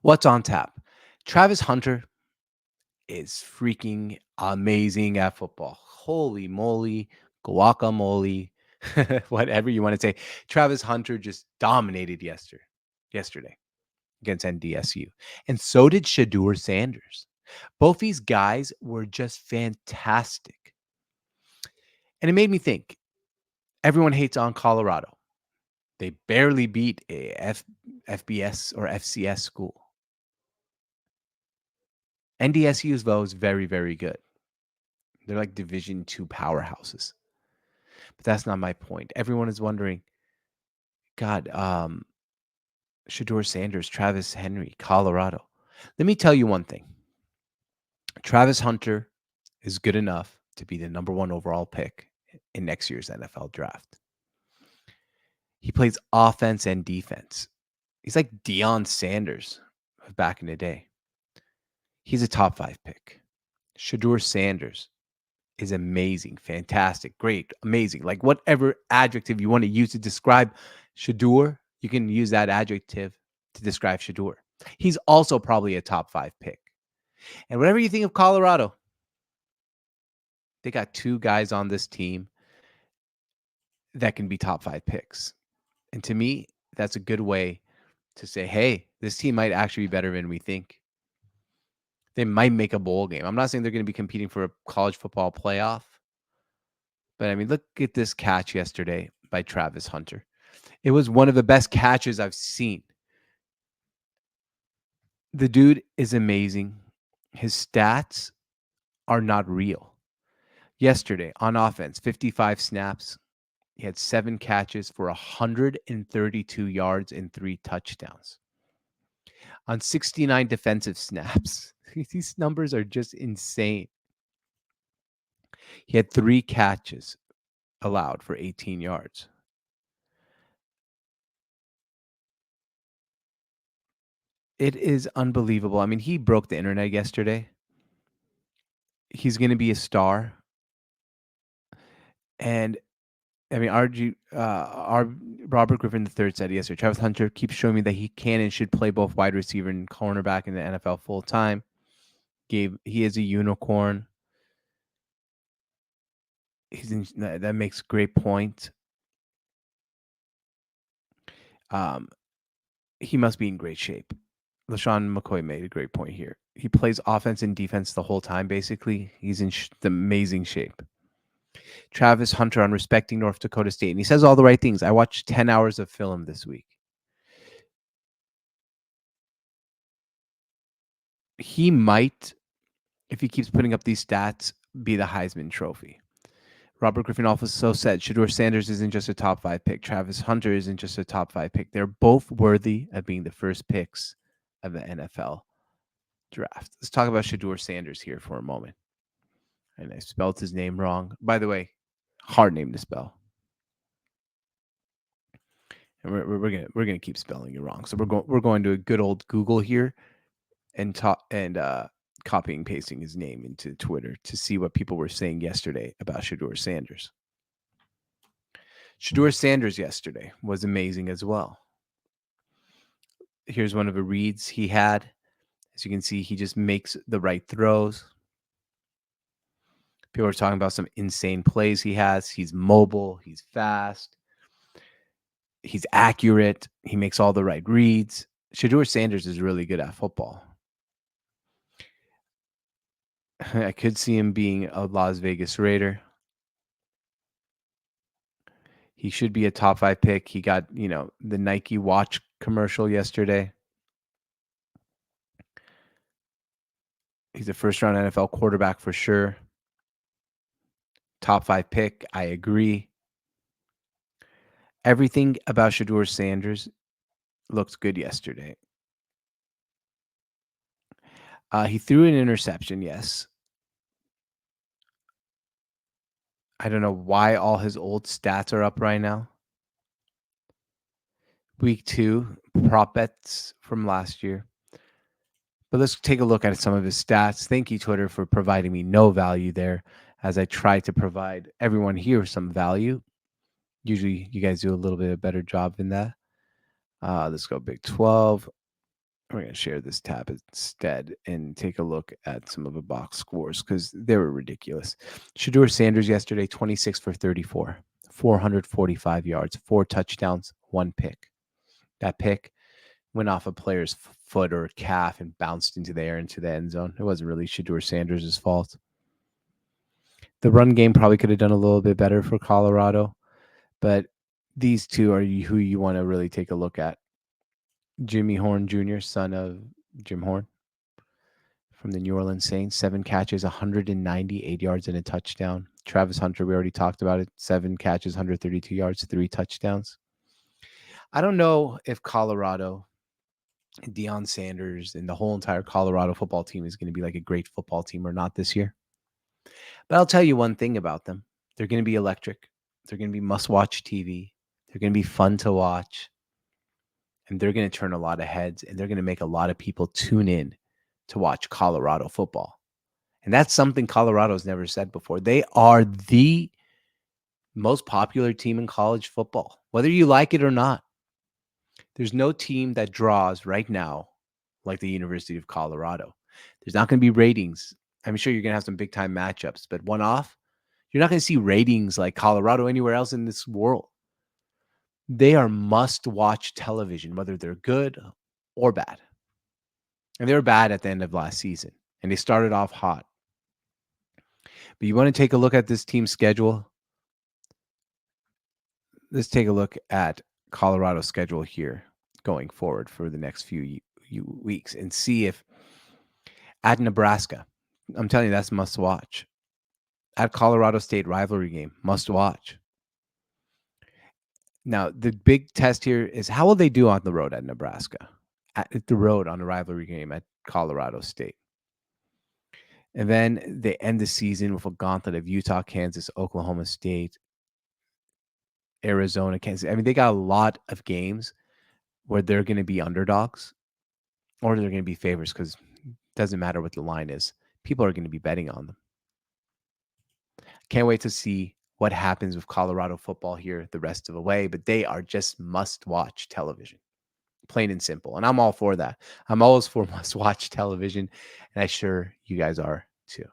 What's on tap? Travis Hunter is freaking amazing at football. Holy moly, guacamole, whatever you want to say. Travis Hunter just dominated yesterday against NDSU. And so did Sheduer Sanders. Both these guys were just fantastic. And it made me think, everyone hates on Colorado. They barely beat a FBS or FCS school. NDSU's, though, is very, very good. They're like Division II powerhouses. But that's not my point. Everyone is wondering, God, Shedeur Sanders, Travis Henry, Colorado. Let me tell you one thing. Travis Hunter is good enough to be the number one overall pick in next year's NFL draft. He plays offense and defense. He's like Deion Sanders back in the day. He's a top 5 pick. Shedeur Sanders is amazing, fantastic, great, amazing. Like whatever adjective you want to use to describe Sheduer, you can use that adjective to describe Sheduer. He's also probably a top 5 pick. And whatever you think of Colorado, they got 2 guys on this team that can be top 5 picks. And to me, that's a good way to say, hey, this team might actually be better than we think. They might make a bowl game. I'm not saying they're going to be competing for a college football playoff. But I mean, look at this catch yesterday by Travis Hunter. It was one of the best catches I've seen. The dude is amazing. His stats are not real. Yesterday on offense, 55 snaps. He had 7 catches for 132 yards and 3 touchdowns. On 69 defensive snaps. These numbers are just insane. He had 3 catches allowed for 18 yards. It is unbelievable. I mean, he broke the internet yesterday. He's going to be a star. And I mean, our Robert Griffin III said yesterday, Travis Hunter keeps showing me that he can and should play both wide receiver and cornerback in the NFL full time. He is a unicorn. That makes great point. He must be in great shape. LaShawn McCoy made a great point here. He plays offense and defense the whole time, basically. He's in the amazing shape. Travis Hunter on respecting North Dakota State. And he says all the right things. I watched 10 hours of film this week. He might, if he keeps putting up these stats, be the Heisman Trophy. Robert Griffin also said Shedeur Sanders isn't just a top 5 pick. Travis Hunter isn't just a top 5 pick. They're both worthy of being the first picks of the NFL draft. Let's talk about Shedeur Sanders here for a moment. And I spelled his name wrong. By the way, hard name to spell. And we're gonna keep spelling it wrong. So we're going to a good old Google here and copying and pasting his name into Twitter to see what people were saying yesterday about Shedeur Sanders. Shedeur Sanders yesterday was amazing as well. Here's one of the reads he had. As you can see, he just makes the right throws. People are talking about some insane plays he has. He's mobile. He's fast. He's accurate. He makes all the right reads. Shedeur Sanders is really good at football. I could see him being a Las Vegas Raider. He should be a top 5 pick. He got, the Nike watch commercial yesterday. He's a first-round NFL quarterback for sure. Top 5 pick. I agree. Everything about Shedeur Sanders looked good yesterday. He threw an interception, yes. I don't know why all his old stats are up right now. Week 2, prop bets from last year. But let's take a look at some of his stats. Thank you, Twitter, for providing me no value there as I try to provide everyone here some value. Usually you guys do a little bit of better job than that. Let's go Big 12. I'm going to share this tab instead and take a look at some of the box scores because they were ridiculous. Sheduer Sanders yesterday, 26 for 34, 445 yards, 4 touchdowns, 1 pick. That pick went off a player's foot or calf and bounced into the air into the end zone. It wasn't really Sheduer Sanders' fault. The run game probably could have done a little bit better for Colorado, but these two are who you want to really take a look at. Jimmy Horn Jr., son of Jim Horn from the New Orleans Saints, 7 catches, 198 yards and a touchdown. Travis Hunter, we already talked about it, 7 catches, 132 yards, 3 touchdowns. I don't know if Colorado, Deion Sanders, and the whole entire Colorado football team is going to be like a great football team or not this year. But I'll tell you one thing about them. They're going to be electric. They're going to be must-watch TV. They're going to be fun to watch. And they're going to turn a lot of heads, and they're going to make a lot of people tune in to watch Colorado football. And that's something Colorado's never said before. They are the most popular team in college football, whether you like it or not. There's no team that draws right now like the University of Colorado. There's not going to be ratings. I'm sure you're going to have some big-time matchups, but one-off, you're not going to see ratings like Colorado anywhere else in this world. They are must-watch television, whether they're good or bad. And they were bad at the end of last season, and they started off hot. But you want to take a look at this team's schedule? Let's take a look at Colorado's schedule here going forward for the next few weeks and see if at Nebraska, I'm telling you, that's must watch. At Colorado State rivalry game, must watch. Now, the big test here is how will they do on the road at Nebraska? At the road on a rivalry game at Colorado State. And then they end the season with a gauntlet of Utah, Kansas, Oklahoma State, Arizona, Kansas. I mean, they got a lot of games where they're going to be underdogs or they're going to be favorites because it doesn't matter what the line is. People are going to be betting on them. Can't wait to see what happens with Colorado football here the rest of the way, but they are just must-watch television, plain and simple. And I'm all for that. I'm always for must-watch television, and I'm sure you guys are too.